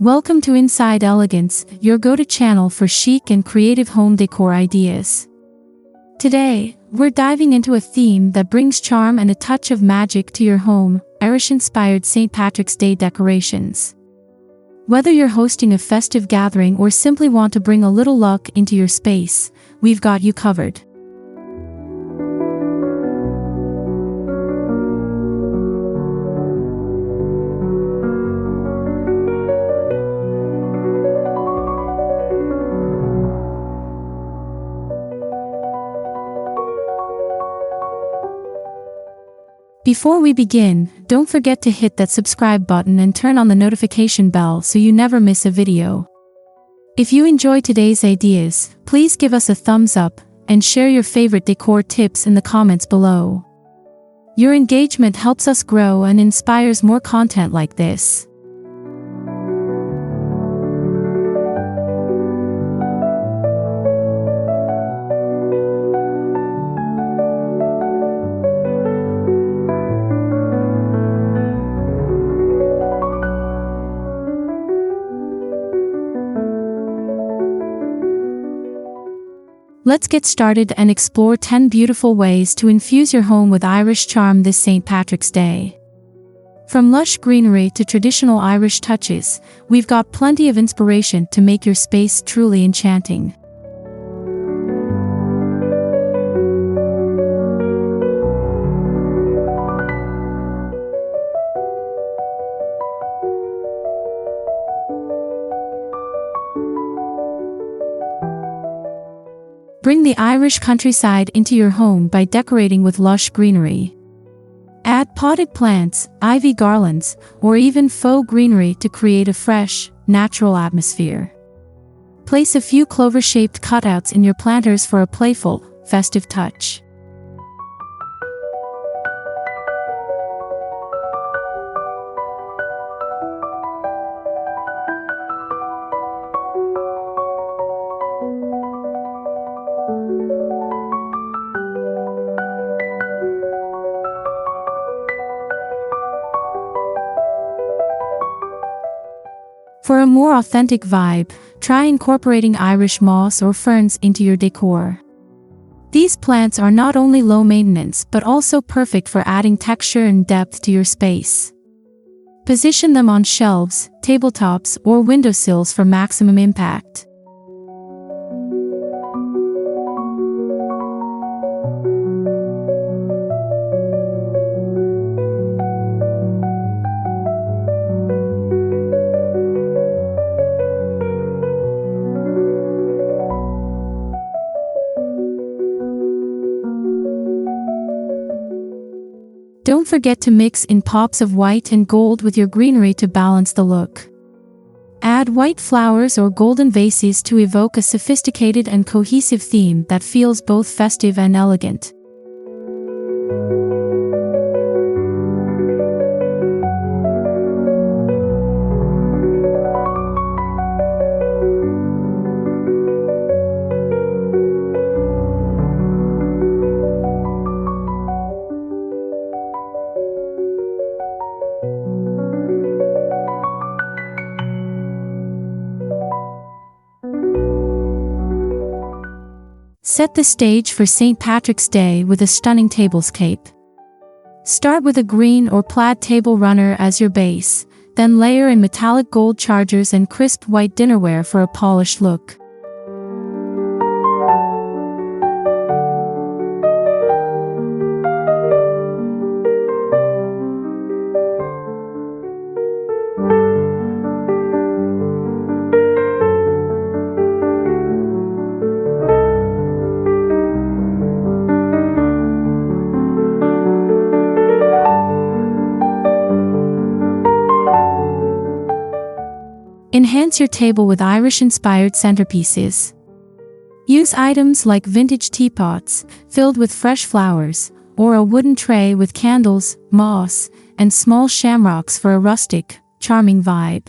Welcome to Inside Elegance, your go-to channel for chic and creative home decor ideas. Today, we're diving into a theme that brings charm and a touch of magic to your home: Irish-inspired St. Patrick's Day decorations. Whether you're hosting a festive gathering or simply want to bring a little luck into your space, we've got you covered. Before we begin, don't forget to hit that subscribe button and turn on the notification bell so you never miss a video. If you enjoy today's ideas, please give us a thumbs up and share your favorite decor tips in the comments below. Your engagement helps us grow and inspires more content like this. Let's get started and explore 10 beautiful ways to infuse your home with Irish charm this St. Patrick's Day. From lush greenery to traditional Irish touches, we've got plenty of inspiration to make your space truly enchanting. Bring the Irish countryside into your home by decorating with lush greenery. Add potted plants, ivy garlands, or even faux greenery to create a fresh, natural atmosphere. Place a few clover-shaped cutouts in your planters for a playful, festive touch. For a more authentic vibe, try incorporating Irish moss or ferns into your decor. These plants are not only low maintenance but also perfect for adding texture and depth to your space. Position them on shelves, tabletops, or windowsills for maximum impact. Don't forget to mix in pops of white and gold with your greenery to balance the look. Add white flowers or golden vases to evoke a sophisticated and cohesive theme that feels both festive and elegant. Set the stage for St. Patrick's Day with a stunning tablescape. Start with a green or plaid table runner as your base, then layer in metallic gold chargers and crisp white dinnerware for a polished look. Enhance your table with Irish-inspired centerpieces. Use items like vintage teapots, filled with fresh flowers, or a wooden tray with candles, moss, and small shamrocks for a rustic, charming vibe.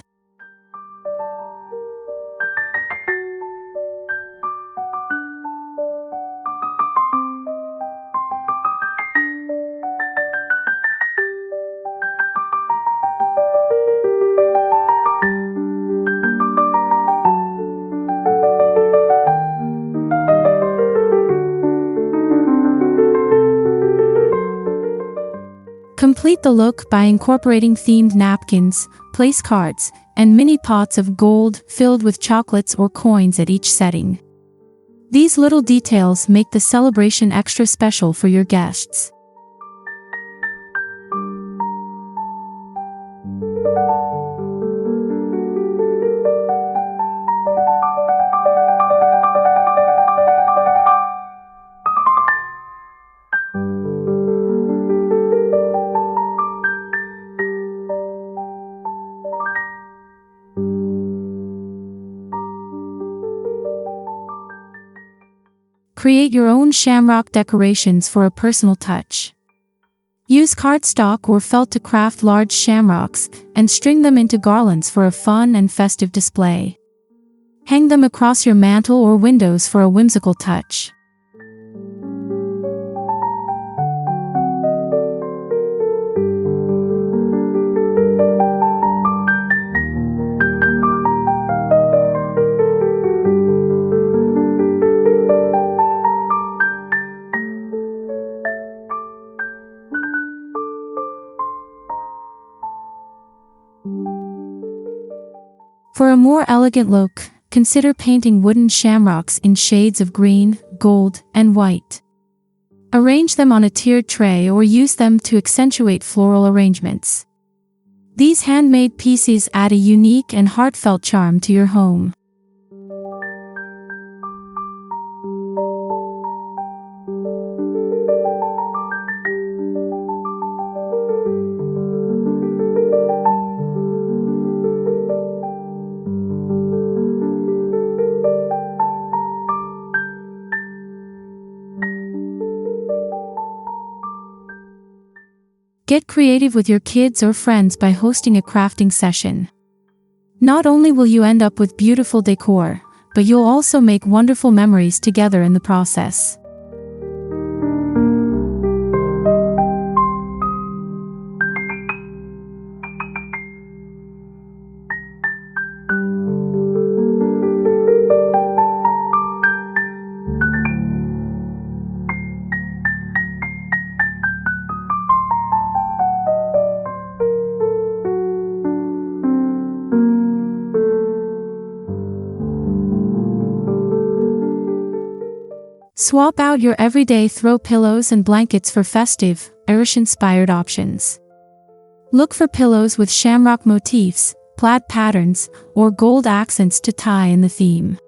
Complete the look by incorporating themed napkins, place cards, and mini pots of gold filled with chocolates or coins at each setting. These little details make the celebration extra special for your guests. Create your own shamrock decorations for a personal touch. Use cardstock or felt to craft large shamrocks and string them into garlands for a fun and festive display. Hang them across your mantle or windows for a whimsical touch. For a more elegant look, consider painting wooden shamrocks in shades of green, gold, and white. Arrange them on a tiered tray or use them to accentuate floral arrangements. These handmade pieces add a unique and heartfelt charm to your home. Get creative with your kids or friends by hosting a crafting session. Not only will you end up with beautiful decor, but you'll also make wonderful memories together in the process. Swap out your everyday throw pillows and blankets for festive, Irish-inspired options. Look for pillows with shamrock motifs, plaid patterns, or gold accents to tie in the theme.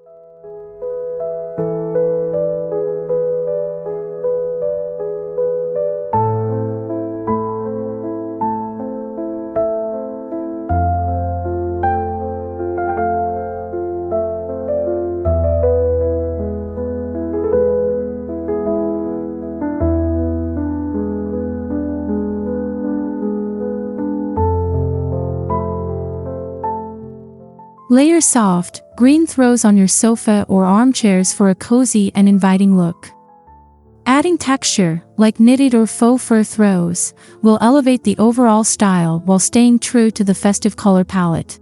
Layer soft, green throws on your sofa or armchairs for a cozy and inviting look. Adding texture, like knitted or faux fur throws, will elevate the overall style while staying true to the festive color palette.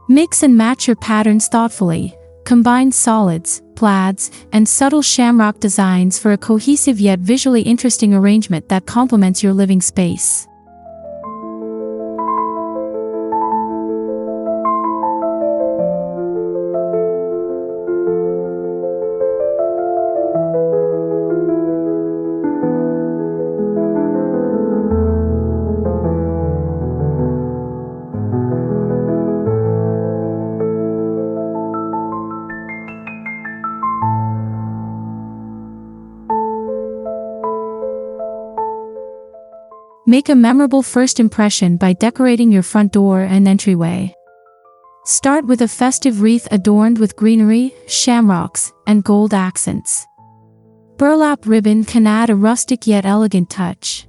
Mix and match your patterns thoughtfully. Combine solids, plaids, and subtle shamrock designs for a cohesive yet visually interesting arrangement that complements your living space. Make a memorable first impression by decorating your front door and entryway. Start with a festive wreath adorned with greenery, shamrocks, and gold accents. Burlap ribbon can add a rustic yet elegant touch.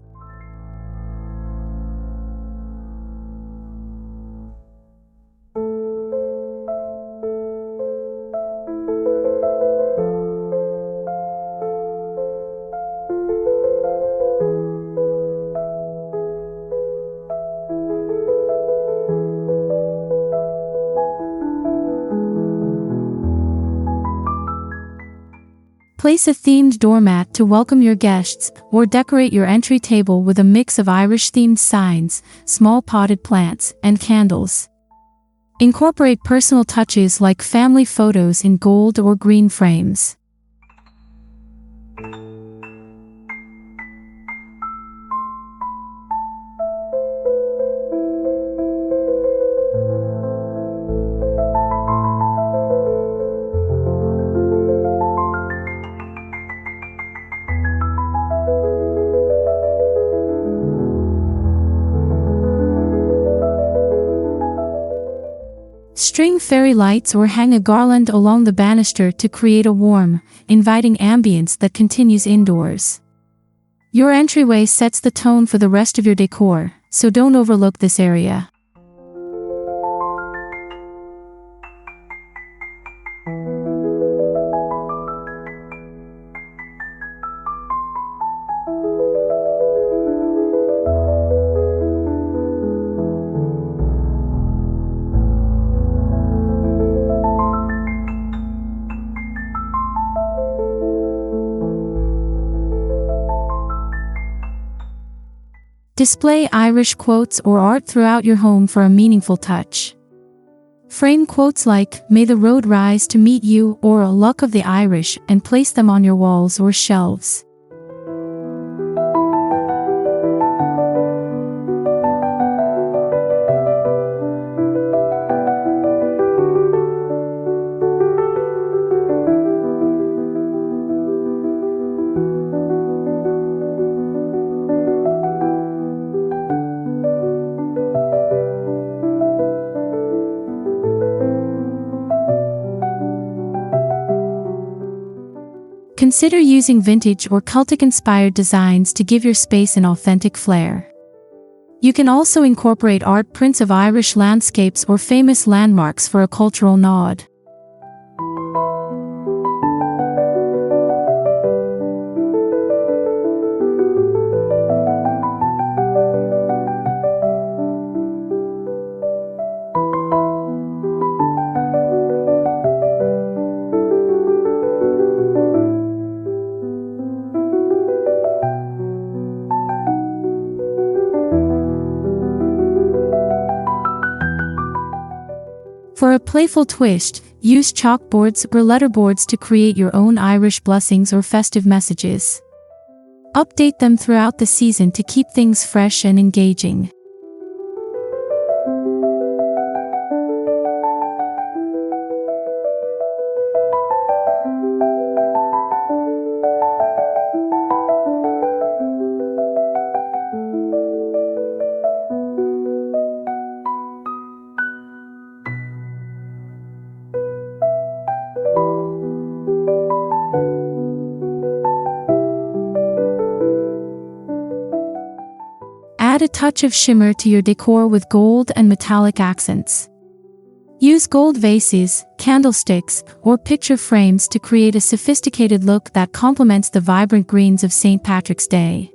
Place a themed doormat to welcome your guests, or decorate your entry table with a mix of Irish-themed signs, small potted plants, and candles. Incorporate personal touches like family photos in gold or green frames. String fairy lights or hang a garland along the banister to create a warm, inviting ambience that continues indoors. Your entryway sets the tone for the rest of your decor, so don't overlook this area. Display Irish quotes or art throughout your home for a meaningful touch. Frame quotes like, "May the road rise to meet you," or "A luck of the Irish," and place them on your walls or shelves. Consider using vintage or Celtic-inspired designs to give your space an authentic flair. You can also incorporate art prints of Irish landscapes or famous landmarks for a cultural nod. For a playful twist, use chalkboards or letterboards to create your own Irish blessings or festive messages. Update them throughout the season to keep things fresh and engaging. Add a touch of shimmer to your decor with gold and metallic accents. Use gold vases, candlesticks, or picture frames to create a sophisticated look that complements the vibrant greens of St. Patrick's Day.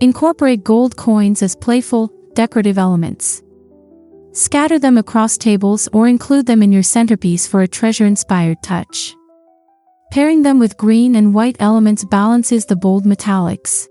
Incorporate gold coins as playful, decorative elements. Scatter them across tables or include them in your centerpiece for a treasure-inspired touch. Pairing them with green and white elements balances the bold metallics.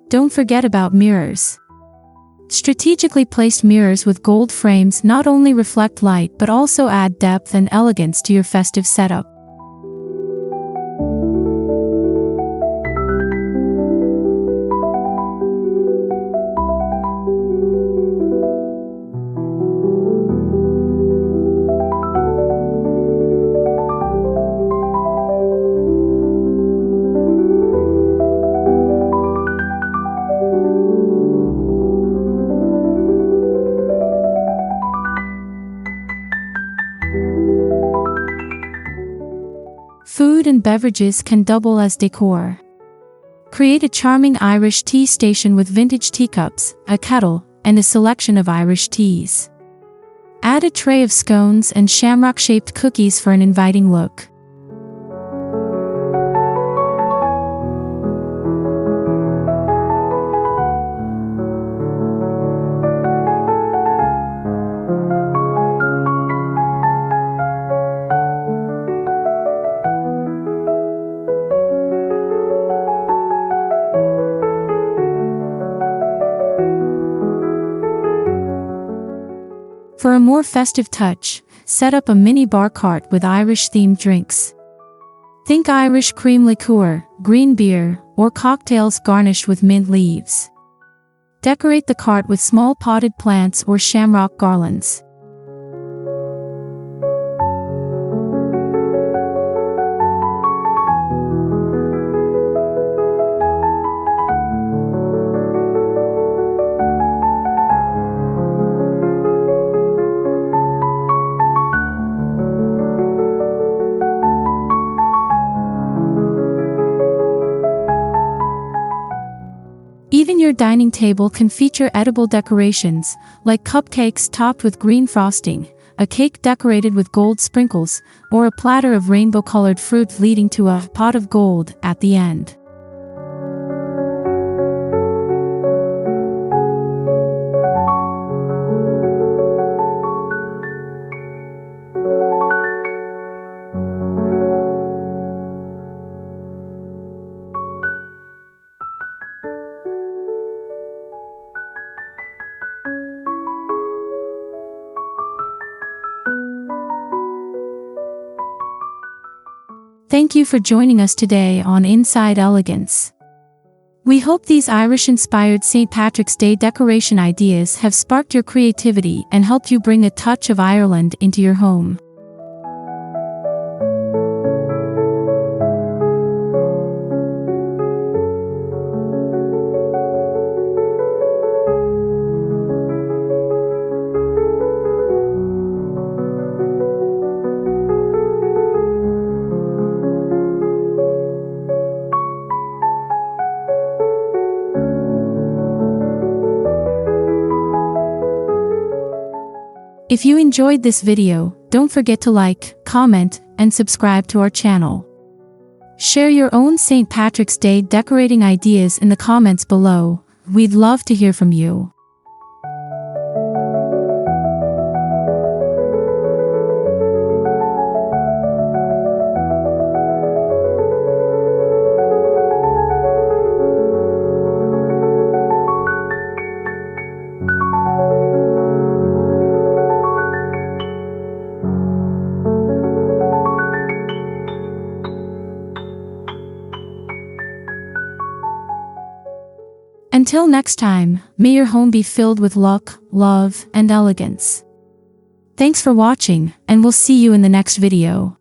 Don't forget about mirrors. Strategically placed mirrors with gold frames not only reflect light but also add depth and elegance to your festive setup. Food and beverages can double as decor. Create a charming Irish tea station with vintage teacups, a kettle, and a selection of Irish teas. Add a tray of scones and shamrock-shaped cookies for an inviting look. For a more festive touch, set up a mini bar cart with Irish-themed drinks. Think Irish cream liqueur, green beer, or cocktails garnished with mint leaves. Decorate the cart with small potted plants or shamrock garlands. Even your dining table can feature edible decorations, like cupcakes topped with green frosting, a cake decorated with gold sprinkles, or a platter of rainbow-colored fruit leading to a pot of gold at the end. Thank you for joining us today on Inside Elegance. We hope these Irish-inspired St. Patrick's Day decoration ideas have sparked your creativity and helped you bring a touch of Ireland into your home. If you enjoyed this video, don't forget to like, comment, and subscribe to our channel. Share your own St. Patrick's Day decorating ideas in the comments below. We'd love to hear from you. Until next time, may your home be filled with luck, love, and elegance. Thanks for watching, and we'll see you in the next video.